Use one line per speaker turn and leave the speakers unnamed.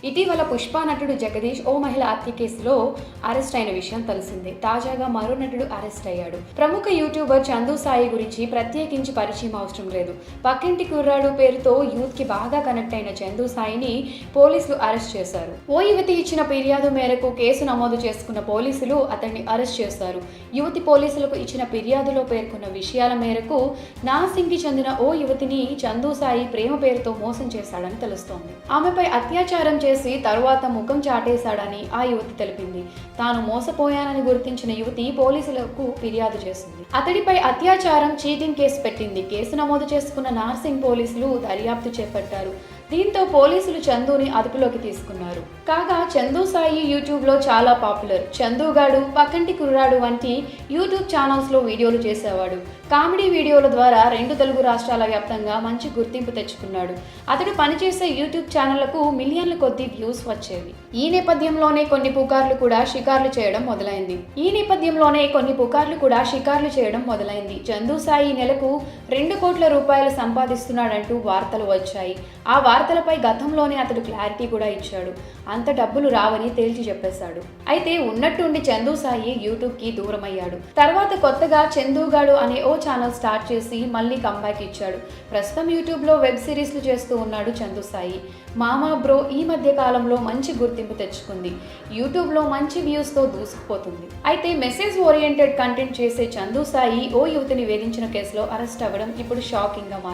ఇటీవల పుష్ప నటుడు జగదీష్ ఓ మహిళ హత్య కేసులో అరెస్ట్ అయిన విషయం తెలిసిందే. తాజాగా మరో నటుడు అరెస్ట్ అయ్యాడు. ప్రముఖ యూట్యూబర్ చందు సాయి గురించి ప్రత్యేకించి పరిచయం అవసరం లేదు. పక్కింటి కుర్రాడు పేరుతో యూత్ కి బాగా కనెక్ట్ అయిన చందు సాయిని పోలీసులు అరెస్ట్ చేశారు. ఓ యువతి ఇచ్చిన ఫిర్యాదు మేరకు కేసు నమోదు చేసుకున్న పోలీసులు అతన్ని అరెస్ట్ చేశారు. యువతి పోలీసులకు ఇచ్చిన ఫిర్యాదులో పేర్కొన్న విషయాల మేరకు నార్సింగ్కి చెందిన ఓ యువతిని చందు సాయి ప్రేమ పేరుతో మోసం చేశాడని తెలుస్తోంది. ఆమెపై అత్యాచారం చేసి తరువాత ముఖం చాటేశాడని ఆ యువతి తెలిపింది. తాను మోసపోయానని గుర్తించిన యువతి పోలీసులకు ఫిర్యాదు చేసింది. అతడిపై అత్యాచారం, చీటింగ్ కేసు పెట్టింది. కేసు నమోదు చేసుకున్న నార్సింగ్ పోలీసులు దర్యాప్తు చేపట్టారు. దీంతో పోలీసులు చందుని అదుపులోకి తీసుకున్నారు. కాగా చందు సాయి యూట్యూబ్ లో చాలా పాపులర్. చందుగాడు, పక్కంటి కుర్రాడు వంటి యూట్యూబ్ ఛానల్స్ లో వీడియోలు చేసేవాడు. కామెడీ వీడియోల ద్వారా 2 తెలుగు రాష్ట్రాల వ్యాప్తంగా మంచి గుర్తింపు తెచ్చుకున్నాడు. అతడు పనిచేసే యూట్యూబ్ ఛానళ్లకు మిలియన్ల కొద్ది వ్యూస్ వచ్చేవి. ఈ నేపథ్యంలోనే కొన్ని పుకార్లు కూడా షికార్లు చేయడం మొదలైంది. చందు సాయి నెలకు 2 కోట్ల రూపాయలు సంపాదిస్తున్నాడంటూ వార్తలు వచ్చాయి. ఆ వార్తలపై గతంలోనే అతడు క్లారిటీ కూడా ఇచ్చాడు. అంత డబ్బులు రావని తేల్చి చెప్పేశాడు. అయితే ఉన్నట్టుండి చందు సాయి యూట్యూబ్ కి దూరమయ్యాడు. తర్వాత కొత్తగా చందుగాడు అనే ఓ ఛానల్ స్టార్ట్ చేసి మళ్ళీ కంబ్యాక్ ఇచ్చాడు. ప్రస్తుతం యూట్యూబ్ లో వెబ్ సిరీస్లు చేస్తూ ఉన్నాడు చందు సాయి. మామా బ్రో ఈ మధ్య కాలంలో మంచి గుర్తింపు తెచ్చుకుంది. యూట్యూబ్ లో మంచి వ్యూస్ తో దూసుకుపోతుంది. అయితే మెసేజ్ ఓరియంటెడ్ కంటెంట్ చేసే చందు సాయి ఓ యువతిని వేధించిన కేసులో అరెస్ట్ అవ్వడం ఇప్పుడు షాకింగ్ గా మారింది.